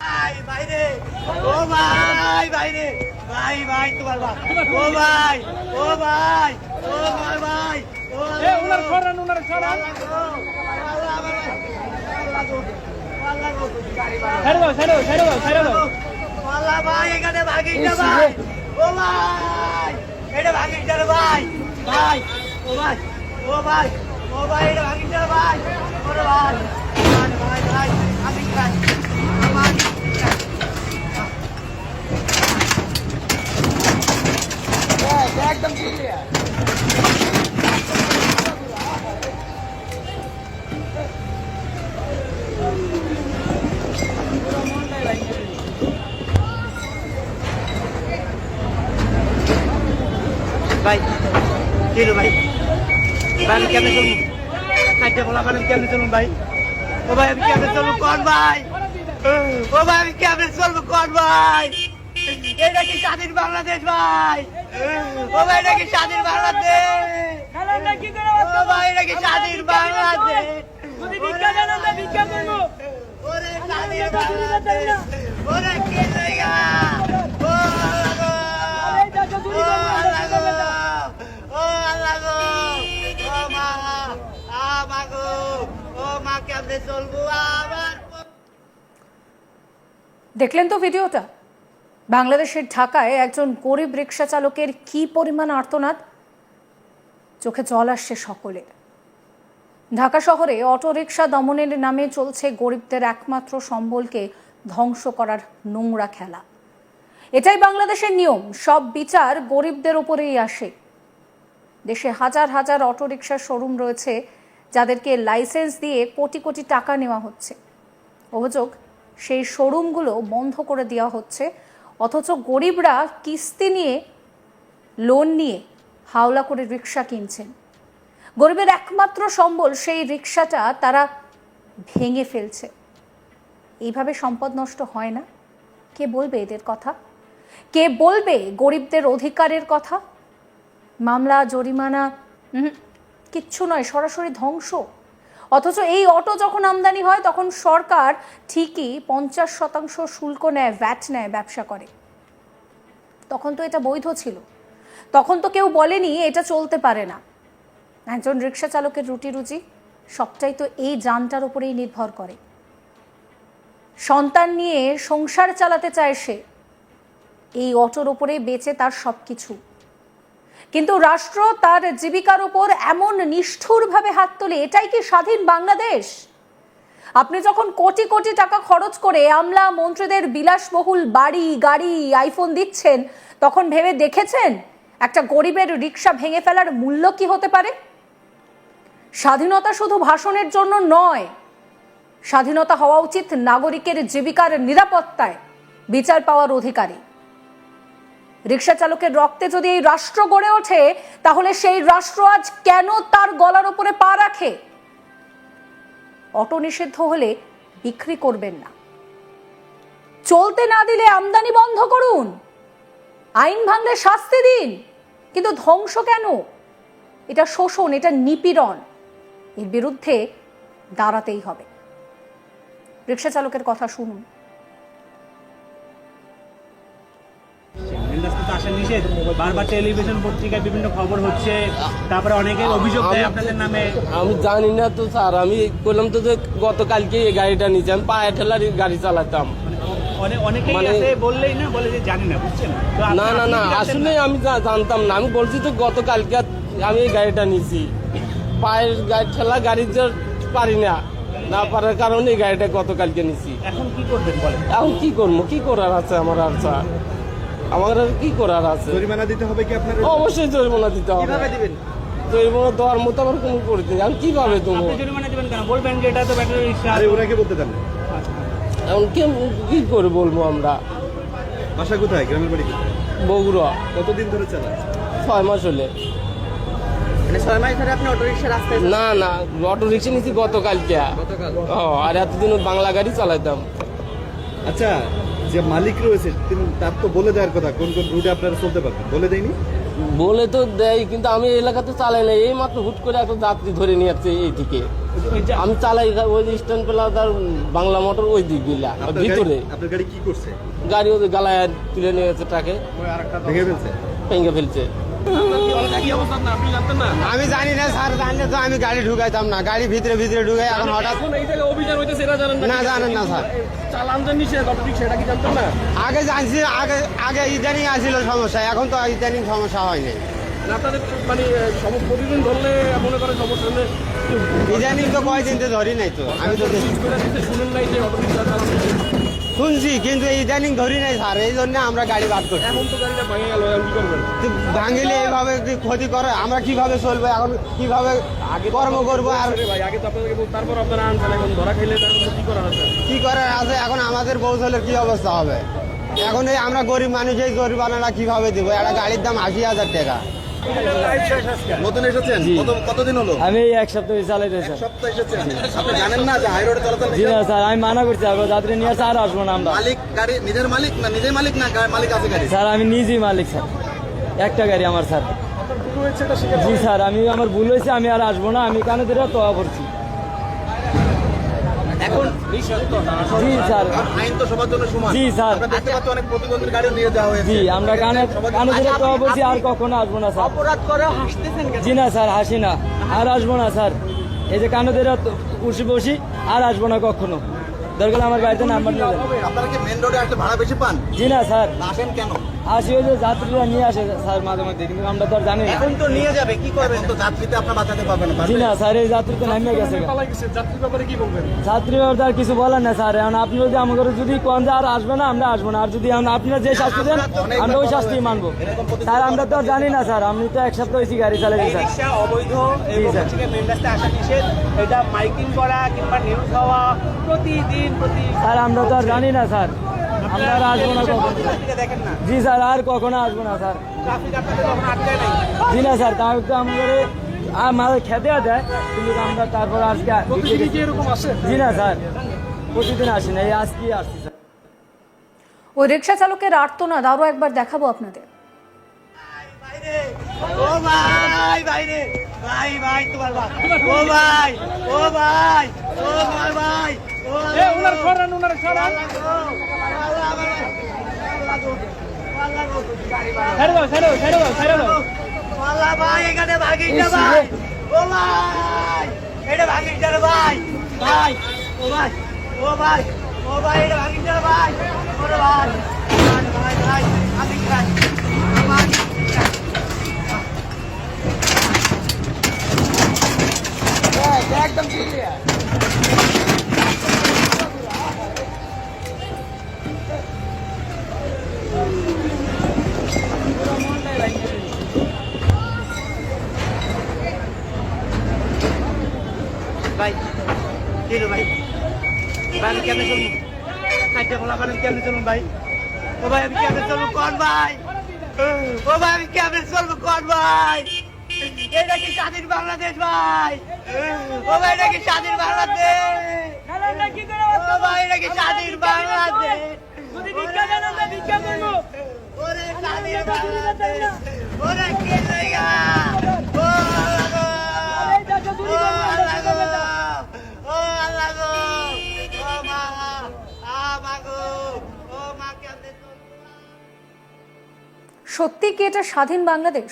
ভাই বাইরে, ও ভাই বাইরে, ভাই ভাই তোমার ভাই, ও ভাই, ও ভাই, ও ভাই ভাই, ও উনার সরান ছেড়ে দাও আল্লাহ ভাই এখানে ভাগিস না ভাই, ও ভাই এটা ভাগিস না ভাই, ভাই ও ভাই, ও ভাই, ও ভাই এটা ভাগিস না ভাই, ওরে ভাই ভাই ভাই আমি ভাই আমার একদম ক্লিয়ার। ভাই কি রে ভাই, ভাই কেমনে চলুন খাইতে বলা করেন কেমনে চলুন ভাই, ও ভাই আমি কেমনে চলবো কোন ভাই, ও ভাই আমি কেমনে চলবো কোন ভাই, এটা কি স্বাধীন বাংলাদেশ ভাই, ও ভাই এটা কি স্বাধীন বাংলাদেশ, ও ভাই এটা কি স্বাধীন বাংলাদেশ, ওরে স্বাধীন বাংলাদেশ, ওরে কে জায়গা, ও আল্লাহ গো, ও আল্লাহ গো, ও মা, মা গো, ও মা কেমনে চলবো আবার। দেখলেন তো ভিডিওটা? বাংলাদেশের ঢাকায় একজন গরিব রিক্সা চালকের কি পরিমাণ আর্তনাদ, চোখে জল আসছে সকলের। ঢাকা শহরে অটো রিক্সা দমনের নামে চলছে গরিবদের একমাত্র সম্বলকে ধ্বংস করার নোংরা খেলা। এটাই বাংলাদেশের নিয়ম, সব বিচার গরিবদের উপরেই আসে। দেশে হাজার হাজার অটো রিক্সার শোরুম রয়েছে যাদেরকে লাইসেন্স দিয়ে কোটি কোটি টাকা নেওয়া হচ্ছে। অভিযোগ, সেই শোরুমগুলো বন্ধ করে দেওয়া হচ্ছে, অথচ গরিবরা কিস্তি নিয়ে, লোন নিয়ে হাওলা করে রিক্সা কিনছেন। গরিবের একমাত্র সম্বল সেই রিক্সাটা তারা ভেঙে ফেলছে। এইভাবে সম্পদ নষ্ট হয় না? কে বলবে এদের কথা? কে বলবে গরিবদের অধিকারের কথা? মামলা, জরিমানা কিচ্ছু নয়, সরাসরি ধ্বংস। অথচ এই অটো যখন আমদানি হয় তখন সরকার ঠিকই 50% শুল্ক নেয়, ভ্যাট নেয়, ব্যবসা করে। তখন তো এটা বৈধ ছিল, তখন তো কেউ বলেনি এটা চলতে পারে না। একজন রিক্সা চালকের রুটি রুজি সবটাই তো এই যানটার উপরেই নির্ভর করে। সন্তান নিয়ে সংসার চালাতে চায় সে, এই অটোর ওপরে বেচে তার সব কিছু। কিন্তু রাষ্ট্র তার জীবিকার উপর এমন নিষ্ঠুরভাবে হাত তোলে, এটাই কি স্বাধীন বাংলাদেশ? আপনি যখন কোটি কোটি টাকা খরচ করে আমলা মন্ত্রীদের বিলাসবহুল বাড়ি, গাড়ি, আইফোন দিচ্ছেন, তখন ভেবে দেখেছেন একটা গরিবের রিক্সা ভেঙে ফেলার মূল্য কি হতে পারে? স্বাধীনতা শুধু ভাষণের জন্য নয়, স্বাধীনতা হওয়া উচিত নাগরিকের জীবিকার নিরাপত্তায়, বিচার পাওয়ার অধিকারে। রিক্সা চালকের রক্তে যদি এই রাষ্ট্র গড়ে ওঠে, তাহলে সেই রাষ্ট্র আজ কেন তার গলার উপরে পা রাখে? অটো নিষিদ্ধ হলে বিক্রি করবেন না, চলতে না দিলে আমদানি বন্ধ করুন, আইন ভাঙলে শাস্তি দিন, কিন্তু ধ্বংস কেন? এটা শোষণ, এটা নিপীড়ন, এর বিরুদ্ধে দাঁড়াতেই হবে। রিক্সা চালকের কথা শুনুন। বারবার টেলিভিশন পত্রিকায় বিভিন্ন খবর হচ্ছে, তারপরে অনেকে অভিযোগ দেয় আপনাদের নামে। আমি জানি না তো স্যার, আমি বললাম তো যে গতকালকে এই গাড়িটা নিয়েছি, আমি পায়ে ঠেলার গাড়ি চালাতাম। অনেকেই আছে বললেই না, বলে যে জানি না, বুঝছেন? না না না, আসলে আমি জানতাম না। আমি বলছি তো গতকালকে আমি এই গাড়িটা নিয়েছি, পায়ের ঠেলা গাড়ি পারি না, না পারার কারণে এই গাড়িটা গতকালকে নিয়েছি। এখন কি করবেন বলেন? এখন কি করবো, কি করার আছে আমার? আর স্যার আমার আর কি করার আছে? জরিমানা দিতে হবে কি আপনার? অবশ্যই জরিমানা দিতে হবে। কিভাবে দিবেন? জরিমানা দেওয়ার মতো আমার কোনো পরিস্থিতি নেই। আমি কিভাবে দেবো? জরিমানা দিবেন কেন? বলবেন যে এটা তো ব্যাটারি রিক্সা। আরে ওরা কি বলতে দেন? এখন কি করে বলবো আমরা? বাসা কোথায়? গ্রামের বাড়ি কোথায়? বগুড়া। কতদিন ধরে চালান? 6 মাস হলে। মানে 6 মাস ধরে আপনি অটো রিক্সা রাস্তায়? না না, অটো রিক্সা নিয়েছি গতকালকে। আর এতদিন বাংলা গাড়ি চালাইতাম। আচ্ছা, যে মালিক রয়েছে তিনি তার তো বলে দেওয়ার কথা কোন কোন রুটে আপনারা চলতে পারবেন, বলে দেয়নি? বলে তো দেয়, কিন্তু আমি এই এলাকাতে চালাই না। এই মাত্র হুট করে একটা যাত্রী ধরে নিয়ে যাচ্ছে এই দিকে। আমি চালাই ওই যে স্ট্যান্ড প্লাজার বাংলা মোটর ওই দিক গুলা ভিতরে। আপনার গাড়ি কি করছে? গাড়ি ওদের গালায় তুলে নিয়ে গেছে, ট্রাকে ভেঙে ফেলছে? ভেঙে ফেলছে। আমি জানি না স্যার, জানলে তো আমি গাড়ি ঢুকাইতাম না। গাড়ি ভিতরে ভিতরে ঢুকাই, এখন হঠাৎ না জানেন না স্যার। আগে জানছি, আগে ইদানিং আসছিল সমস্যা, এখন তো ইদানিং সমস্যা হয়নি। ইদানিং তো কয়দিন তো ধরি নাই তো, আমি তো শুনছি কিন্তু ইদানিং ধরি নাই স্যার, এই জন্য আমরা গাড়ি বাদ করছি। তো ভাঙিলে এইভাবে যদি ক্ষতি করে আমরা কিভাবে চলবো, এখন কিভাবে কর্ম করবো? আর কি করার আছে এখন? আমাদের পৌঁছলে কি অবস্থা হবে এখন? এই আমরা গরিব মানুষ, এই জরিমানাটা কিভাবে দিব? একটা গাড়ির দাম 80,000 টাকা। নতুন এসেছেন? কতদিন হলো? আমি এক সপ্তাহ চালাইতেছি। এক সপ্তাহ এসেছেন। আপনি জানেন না যে হাই রোডে চলাচল? জি না স্যার, আমি মানা করছি যাত্রী নিয়ে স্যার আসবো না আমরা। মালিক গাড়ি নিজের মালিক না? নিজের মালিক না মালিক আছে গাড়ি? স্যার আমি নিজেই মালিক স্যার, একটা গাড়ি আমার স্যার। জি স্যার, আমার ভুল হয়েছে, আমি আর আসবো না। আমি কানে ধরে তোয়া করছি। এখন জি স্যার, আইন তো সবার জন্য সমান। জি স্যার, আমরা দেখতে পাচ্ছি অনেক প্রতিবন্ধীর গাড়িও নিয়ে যাওয়া হয়েছে। জি আমরা কানে ধরে তোয়া করছি, আর কখনো আসবো না স্যার। অপরাধ করে হাসতেছেন কেন? জি না স্যার, হাসি না, আর আসবো না স্যার। এই যে কানে ধরে বসি, আর আসবো না কখনো। দরকার আমার গাড়িতে নাম্বার নিয়ে যান। আপনারা কি মেন রোডে একটা ভাড়া বেশি পান? জি না স্যার, আসেন কেন? আসি ওই যে যাত্রীরা নিয়ে আসে স্যার মাঝে মধ্যে, কিন্তু আমরা তো আর জানি না। এখন তো নিয়ে যাবে, কি করবেন? এখন তো যাত্রীতে আপনার বাঁচাতে পারবেন না। জি না স্যার, এই যাত্রী তো নামিয়ে গেছে। যাত্রী ব্যাপারে আর কিছু বলেন না স্যার। এখন আপনি যদি আমাকে যদি কোন যে আর আসবে না, আমরা আসবো না। আর যদি আপনারা যে শাস্তি দেন, আমরা ওই শাস্তি মানবো স্যার। আমরা তো আর জানি না স্যার, আমি তো এক সপ্তাহ হয়েছি গাড়ি চালাই স্যার। রিক্সা অবৈধ এবং হচ্ছে মেন রাস্তায় আসা নিষেধ, এটা মাইকিং করা কিংবা নিউজ হওয়া প্রতিদিন স্যার আমরা তো আর জানি না স্যার, আমরা আর আসবো না কখনো। দেখেন না, জি স্যার, আর কখনো আসবো না স্যার। ট্রাফিক আপনাদের কখনো আটকায় নাই। জি না স্যার, তাও তো আমাদের আমাদের খেতে দেয়, কিন্তু আমরা তারপর আজকে এরকম আসে? জি না স্যার, প্রতিদিন আসি না, এই আজকে আসছি স্যার। ওই রিক্সা চালকের আর্তনাদ আরও একবার দেখাবো আপনাদের। ও ভাই, ভাইরে ভাই, ভাই তোমার ভাই, ও ভাই, ও ভাই, ও ভাই, ভাই, ও উনার সরান, উনার সরান। ছেড়ে দাও, ছেড়ে দাও, ছেড়ে দাও, ছেড়ে দাও। আল্লাহ ভাই, এখানে ভাগিস না ভাই, ও ভাই, এটা ভাগিস না রে ভাই, ভাই, ও ভাই, ও ভাই, ও ভাই, এটা ভাগিস না রে ভাই, ওরে ভাই, ভাই, ভাই, ভাগিস না, ভাই। একদম ক্লিয়ার। ভাই কি রে ভাই, ভাই আমি কেমনে চলবো? খাদ্য বলা মানে কেমনে চলুন ভাই? ও ভাই আমি কেমনে চলবো কোন ভাই? ও ভাই আমি কেমনে চলবো কোন ভাই? এটা কি স্বাধীন বাংলাদেশ ভাই? ও ভাই এটা কি স্বাধীন বাংলাদেশ? ও ভাই এটা কি স্বাধীন বাংলাদেশ? ওরে স্বাধীন বাংলাদেশ, ওরে কি জায়গা? ও আল্লাহ গো, ও আল্লাহ গো, ও আল্লাহ গো, ও মা, মা গো, ও মা কেমনে চলবো? সত্যি কি এটা স্বাধীন বাংলাদেশ?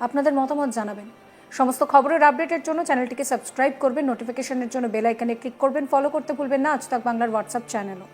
আপনাদের মতামত জানাবেন। সমস্ত খবরের আপডেটের জন্য চ্যানেলটিকে সাবস্ক্রাইব করবেন, নোটিফিকেশনের জন্য বেল আইকনে ক্লিক করবেন, ফলো করতে ভুলবেন না আজ তাক বাংলার হোয়াটসঅ্যাপ চ্যানেলও।